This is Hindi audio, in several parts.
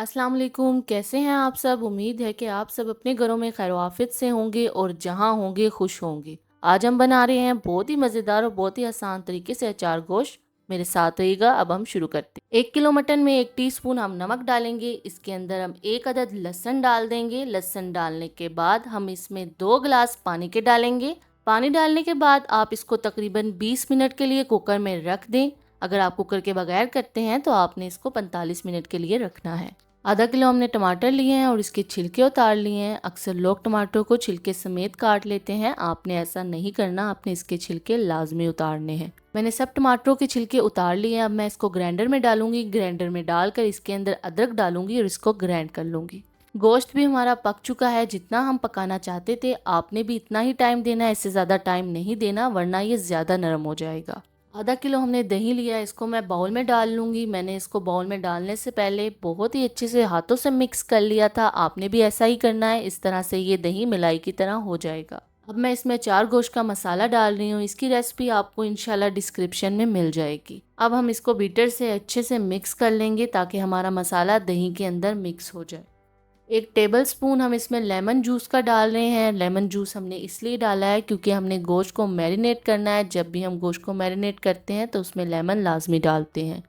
अस्सलाम वालेकुम। कैसे हैं आप सब? उम्मीद है कि आप सब अपने घरों में खैर-ओ-आफ़ियत से होंगे और जहाँ होंगे खुश होंगे। आज हम बना रहे हैं बहुत ही मज़ेदार और बहुत ही आसान तरीके से अचार गोश्त। मेरे साथ रहिएगा। अब हम शुरू करते हैं। 1 किलो मटन में 1 टीस्पून हम नमक डालेंगे। इसके अंदर हम 1 अदद लहसुन डाल देंगे। लहसुन डालने के बाद हम इसमें 2 गिलास पानी के डालेंगे। पानी डालने के बाद आप इसको तकरीबन 20 मिनट के लिए कुकर में रख दें। अगर आप कुकर के बगैर करते हैं तो आपने इसको 45 मिनट के लिए रखना है। आधा किलो हमने टमाटर लिए हैं और इसके छिलके उतार लिए हैं। अक्सर लोग टमाटर को छिलके समेत काट लेते हैं। आपने ऐसा नहीं करना, आपने इसके छिलके लाजमी उतारने हैं। मैंने सब टमाटरों के छिलके उतार लिए हैं। अब मैं इसको ग्राइंडर में डालूंगी। ग्राइंडर में डालकर इसके अंदर अदरक डालूंगी और इसको ग्राइंड कर लूंगी। गोश्त भी हमारा पक चुका है। जितना हम पकाना चाहते थे आपने भी इतना ही टाइम देना है, इससे ज़्यादा टाइम नहीं देना वरना ये ज़्यादा नरम हो जाएगा। आधा किलो हमने दही लिया है, इसको मैं बाउल में डाल लूँगी। मैंने इसको बाउल में डालने से पहले बहुत ही अच्छे से हाथों से मिक्स कर लिया था। आपने भी ऐसा ही करना है, इस तरह से ये दही मलाई की तरह हो जाएगा। अब मैं इसमें अचार गोश्त का मसाला डाल रही हूँ। इसकी रेसिपी आपको इंशाल्लाह डिस्क्रिप्शन में मिल जाएगी। अब हम इसको बीटर से अच्छे से मिक्स कर लेंगे ताकि हमारा मसाला दही के अंदर मिक्स हो जाए। 1 टेबल स्पून हम इसमें लेमन जूस का डाल रहे हैं। लेमन जूस हमने इसलिए डाला है क्योंकि हमने गोश्त को मैरिनेट करना है। जब भी हम गोश्त को मैरिनेट करते हैं तो उसमें लेमन लाजमी डालते हैं।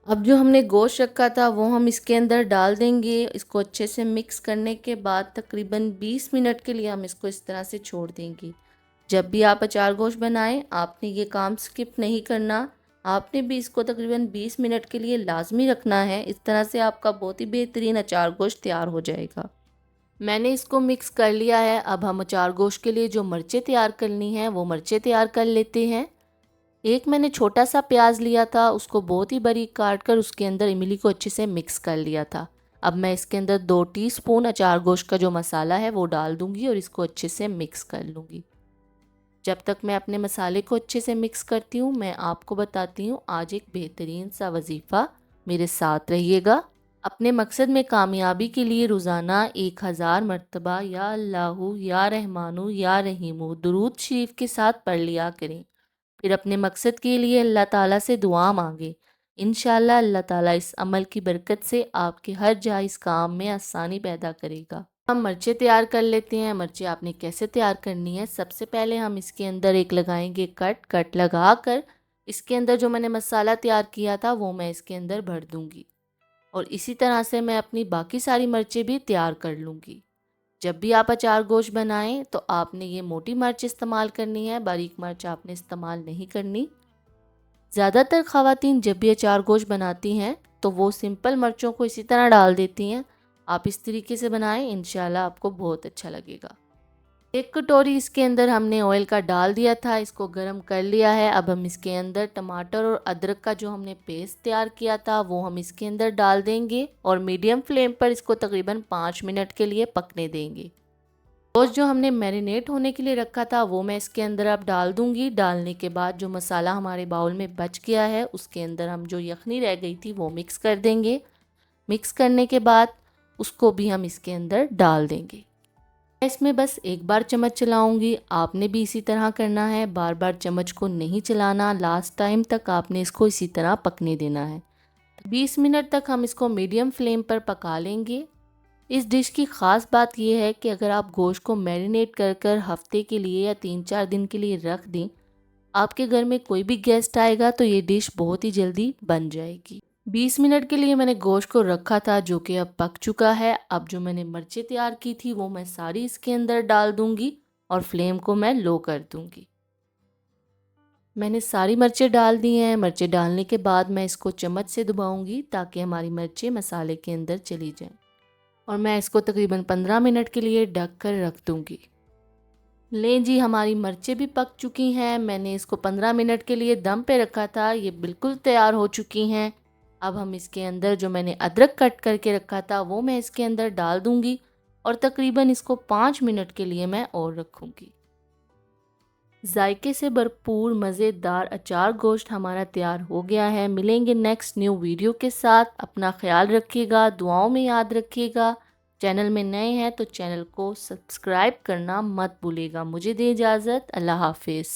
अब जो हमने गोश्त रखा था वो हम इसके अंदर डाल देंगे। इसको अच्छे से मिक्स करने के बाद तकरीबन 20 मिनट के लिए हम इसको इस तरह से छोड़ देंगे। जब भी आप अचार गोश्त बनाएं आपने ये काम स्किप नहीं करना। आपने भी इसको तकरीबन 20 मिनट के लिए लाजमी रखना है। इस तरह से आपका बहुत ही बेहतरीन अचार गोश्त तैयार हो जाएगा। मैंने इसको मिक्स कर लिया है। अब हम अचार गोश्त के लिए जो मिर्चें तैयार करनी हैं वो मिर्चें तैयार कर लेते हैं। एक मैंने छोटा सा प्याज लिया था, उसको बहुत ही बारीक काट कर उसके अंदर इमली को अच्छे से मिक्स कर लिया था। अब मैं इसके अंदर 2 टीस्पून अचार गोश्त का जो मसाला है वो डाल दूंगी और इसको अच्छे से मिक्स कर लूँगी। जब तक मैं अपने मसाले को अच्छे से मिक्स करती हूँ मैं आपको बताती हूँ आज एक बेहतरीन सा वजीफ़ा। मेरे साथ रहिएगा। अपने मकसद में कामयाबी के लिए रोज़ाना 1000 मरतबा या अल्लाहु या रहमानु या रहीमु दुरूद शरीफ के साथ पढ़ लिया करें। फिर अपने मकसद के लिए अल्लाह ताला से दुआ मांगे। इंशाअल्लाह अल्लाह ताला इस अमल की बरकत से आपके हर जायज़ काम में आसानी पैदा करेगा। हम मिर्चें तैयार कर लेते हैं। मिर्चें आपने कैसे तैयार करनी है, सबसे पहले हम इसके अंदर एक लगाएंगे कट लगा कर इसके अंदर जो मैंने मसाला तैयार किया था वो मैं इसके अंदर भर दूंगी और इसी तरह से मैं अपनी बाकी सारी मिर्चें भी तैयार कर लूँगी। जब भी आप अचार गोश्त बनाएं तो आपने ये मोटी मिर्च इस्तेमाल करनी है, बारीक मिर्च आपने इस्तेमाल नहीं करनी। ज़्यादातर ख़वातीन जब भी अचार गोश्त बनाती हैं तो वो सिंपल मिर्चों को इसी तरह डाल देती हैं। आप इस तरीके से बनाएं, इंशाल्लाह आपको बहुत अच्छा लगेगा। 1 कटोरी इसके अंदर हमने ऑयल का डाल दिया था, इसको गर्म कर लिया है। अब हम इसके अंदर टमाटर और अदरक का जो हमने पेस्ट तैयार किया था वो हम इसके अंदर डाल देंगे और मीडियम फ्लेम पर इसको तकरीबन 5 मिनट के लिए पकने देंगे। गोश्त जो हमने मैरिनेट होने के लिए रखा था वो मैं इसके अंदर अब डाल दूंगी। डालने के बाद जो मसाला हमारे बाउल में बच गया है उसके अंदर हम जो यखनी रह गई थी वो मिक्स कर देंगे। मिक्स करने के बाद उसको भी हम इसके अंदर डाल देंगे। इसमें बस एक बार चम्मच चलाऊंगी, आपने भी इसी तरह करना है। बार बार चम्मच को नहीं चलाना, लास्ट टाइम तक आपने इसको इसी तरह पकने देना है। 20 मिनट तक हम इसको मीडियम फ्लेम पर पका लेंगे। इस डिश की ख़ास बात यह है कि अगर आप गोश्त को मैरिनेट कर कर हफ्ते के लिए या 3-4 दिन के लिए रख दें, आपके घर में कोई भी गेस्ट आएगा तो ये डिश बहुत ही जल्दी बन जाएगी। 20 मिनट के लिए मैंने गोश्त को रखा था जो कि अब पक चुका है। अब जो मैंने मिर्चें तैयार की थी वो मैं सारी इसके अंदर डाल दूंगी और फ्लेम को मैं लो कर दूंगी। मैंने सारी मिर्चें डाल दी हैं। मिर्चें डालने के बाद मैं इसको चम्मच से दबाऊंगी ताकि हमारी मिर्चें मसाले के अंदर चली जाएं और मैं इसको तकरीबन 15 मिनट के लिए ढक कर रख दूंगी। लें जी, हमारी मिर्चें भी पक चुकी हैं। मैंने इसको 15 मिनट के लिए दम पे रखा था, ये बिल्कुल तैयार हो चुकी हैं। अब हम इसके अंदर जो मैंने अदरक कट करके रखा था वो मैं इसके अंदर डाल दूंगी और तकरीबन इसको 5 मिनट के लिए मैं और रखूंगी। जायके से भरपूर मज़ेदार अचार गोश्त हमारा तैयार हो गया है। मिलेंगे नेक्स्ट न्यू वीडियो के साथ। अपना ख्याल रखिएगा, दुआओं में याद रखिएगा। चैनल में नए हैं तो चैनल को सब्सक्राइब करना मत भूलिएगा। मुझे दे इजाज़त। अल्लाह हाफिज़।